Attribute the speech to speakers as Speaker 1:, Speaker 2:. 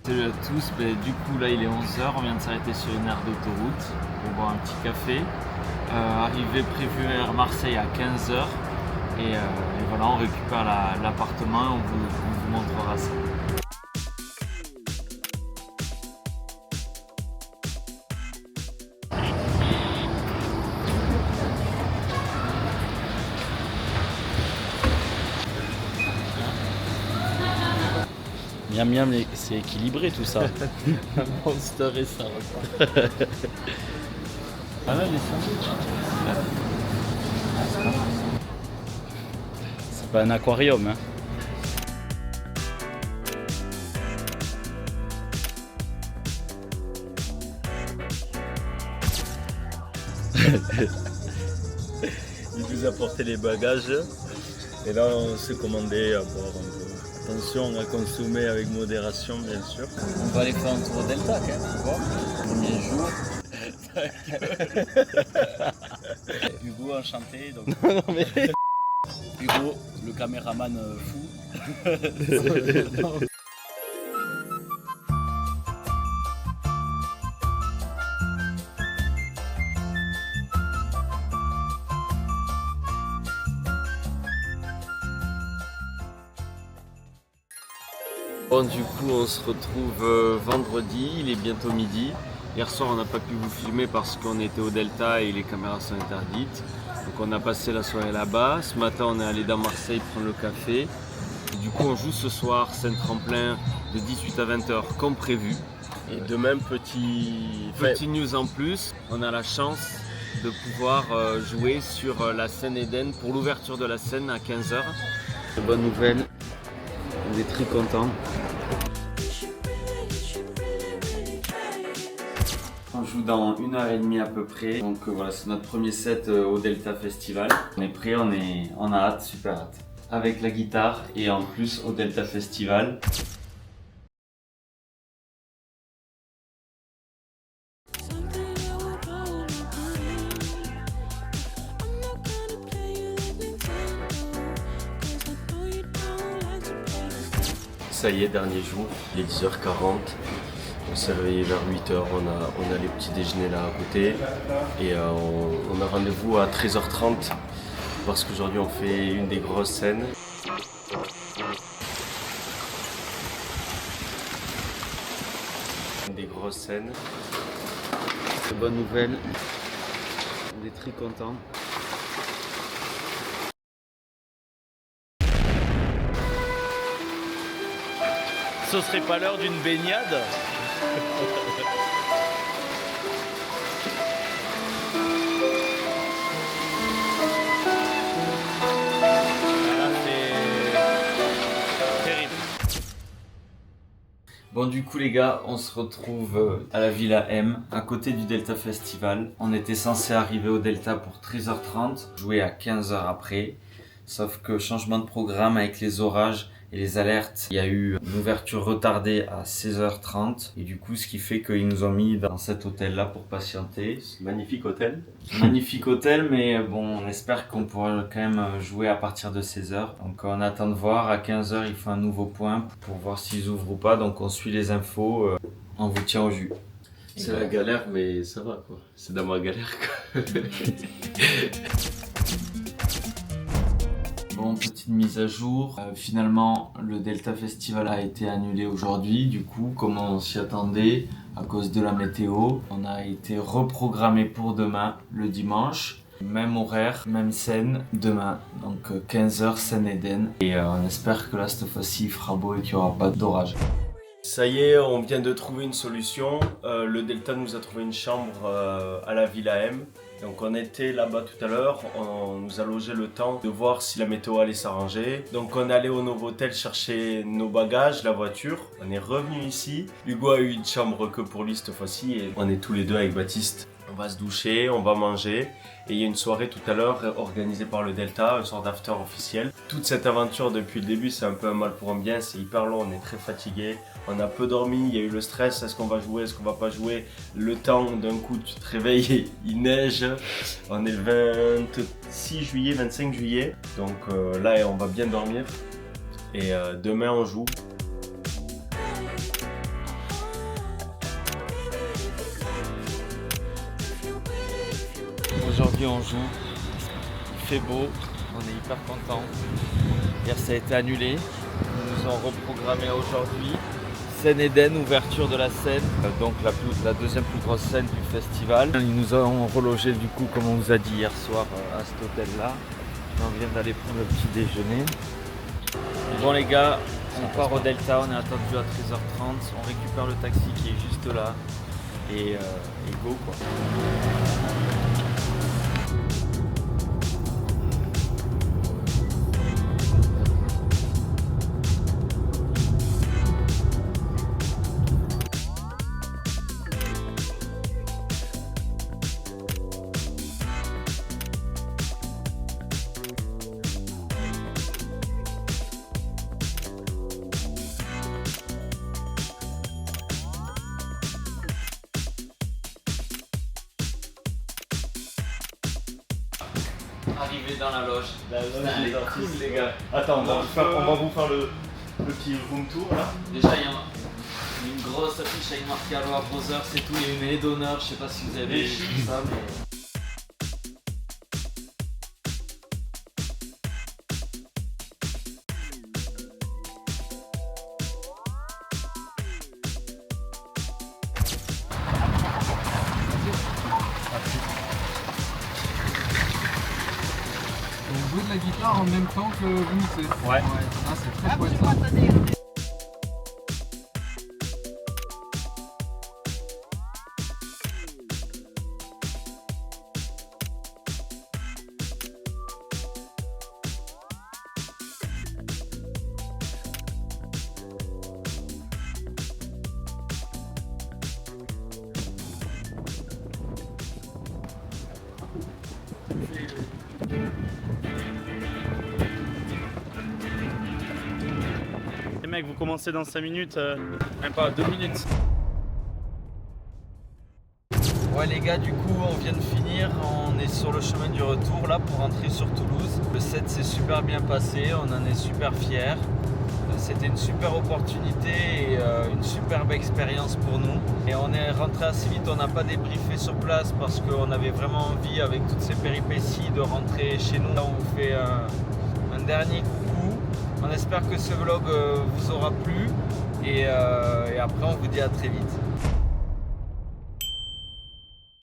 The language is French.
Speaker 1: Salut à tous, du coup là il est 11 h, on vient de s'arrêter sur une aire d'autoroute pour boire un petit café. Arrivée prévue vers Marseille à 15 h et voilà, on récupère l'appartement et on vous montrera ça.
Speaker 2: Miam miam, c'est équilibré tout ça.
Speaker 1: Un monster et ça repart. Ah là, les sandwichs.
Speaker 2: C'est pas un aquarium, hein.
Speaker 3: Il nous a porté les bagages et là on s'est commandé à boire un peu. Attention à consommer avec modération bien sûr.
Speaker 1: On va aller faire un tour au Delta quand même, tu vois. Premier jour.
Speaker 2: Hugo enchanté. Donc...
Speaker 3: Non mais...
Speaker 2: Hugo, le caméraman fou.
Speaker 3: Bon du coup on se retrouve vendredi, il est bientôt midi. Hier soir on n'a pas pu vous filmer parce qu'on était au Delta et les caméras sont interdites. Donc on a passé la soirée là-bas. Ce matin on est allé dans Marseille prendre le café. Et du coup on joue ce soir Saint-Tremplin de 18 à 20 h comme prévu. Et demain petit news en plus, on a la chance de pouvoir jouer sur la scène Eden pour l'ouverture de la scène à 15 h. Bonne nouvelle, on est très contents. On joue dans 1 h 30 à peu près, donc voilà, c'est notre premier set au Delta Festival. On est prêt, on a hâte, super hâte. Avec la guitare et en plus au Delta Festival. Ça y est, dernier jour, il est 10 h 40. On s'est réveillé vers 8 h, on a les petits déjeuners là à côté. Et on a rendez-vous à 13 h 30 parce qu'aujourd'hui on fait une des grosses scènes. Une des grosses scènes. Bonne nouvelle, on est très contents.
Speaker 2: Ce serait pas l'heure d'une baignade? Voilà, c'est terrible.
Speaker 3: Bon du coup les gars, on se retrouve à la Villa M, à côté du Delta Festival. On était censé arriver au Delta pour 13 h 30, jouer à 15 h après. Sauf que changement de programme avec les orages et les alertes, il y a eu une ouverture retardée à 16 h 30. Et du coup, ce qui fait qu'ils nous ont mis dans cet hôtel-là pour patienter. Magnifique hôtel. Magnifique hôtel, mais bon, on espère qu'on pourra quand même jouer à partir de 16 h. Donc on attend de voir. À 15 h, il faut un nouveau point pour voir s'ils ouvrent ou pas. Donc on suit les infos. On vous tient au jus.
Speaker 4: C'est la galère, mais ça va quoi. C'est dans ma galère quoi.
Speaker 1: Bon, petite mise à jour. Finalement, le Delta Festival a été annulé aujourd'hui. Du coup, comme on s'y attendait, à cause de la météo, on a été reprogrammé pour demain, le dimanche. Même horaire, même scène, demain. Donc 15 h, scène Eden. Et on espère que là, cette fois-ci, il fera beau et qu'il n'y aura pas d'orage.
Speaker 3: Ça y est, on vient de trouver une solution. Le Delta nous a trouvé une chambre à la Villa M. Donc on était là-bas tout à l'heure, on nous a logé le temps de voir si la météo allait s'arranger. Donc on est allé au Novotel chercher nos bagages, la voiture. On est revenu ici. Hugo a eu une chambre que pour lui cette fois-ci et on est tous les deux avec Baptiste. On va se doucher, on va manger. Et il y a une soirée tout à l'heure organisée par le Delta, une sorte d'after officiel. Toute cette aventure depuis le début, c'est un peu un mal pour un bien, c'est hyper long, on est très fatigué. On a peu dormi, il y a eu le stress, est-ce qu'on va jouer, est-ce qu'on va pas jouer. Le temps, d'un coup, tu te réveilles et il neige. On est le 26 juillet, 25 juillet. Donc là, on va bien dormir. Et demain, on joue.
Speaker 1: aujourd'hui on joue, il fait beau, on est hyper contents. Hier ça a été annulé, ils nous ont reprogrammé aujourd'hui. Scène Eden, ouverture de la scène, donc la deuxième plus grosse scène du festival. Ils nous ont relogé du coup comme on vous a dit hier soir à cet hôtel là. On vient d'aller prendre le petit déjeuner. Bon les gars, on part au Delta, on est attendu à 13h30, on récupère le taxi qui est juste là et go quoi. Arrivé dans la loge.
Speaker 3: La loge
Speaker 1: Putain,
Speaker 3: des
Speaker 1: elle est
Speaker 3: artistes,
Speaker 1: cool, les gars.
Speaker 3: Attends, on va vous faire le petit room tour là.
Speaker 1: Déjà, il y a une grosse affiche avec marqué Aloha Brothers, c'est tout. Il y a une haie d'honneur, je sais pas si vous avez vu ça, mais.
Speaker 5: On joue de la guitare en même temps que vous mixez.
Speaker 3: Ouais.
Speaker 5: Ah, c'est très chouette ça.
Speaker 2: Les mecs, vous commencez dans 5 minutes,
Speaker 1: Même pas 2 minutes. Ouais les gars, du coup on vient de finir, on est sur le chemin du retour là pour rentrer sur Toulouse. Le set s'est super bien passé, on en est super fiers. C'était une super opportunité et une superbe expérience pour nous. Et on est rentré assez vite, on n'a pas débriefé sur place parce qu'on avait vraiment envie avec toutes ces péripéties de rentrer chez nous. Là on vous fait un dernier coucou. On espère que ce vlog vous aura plu et après on vous dit à très vite.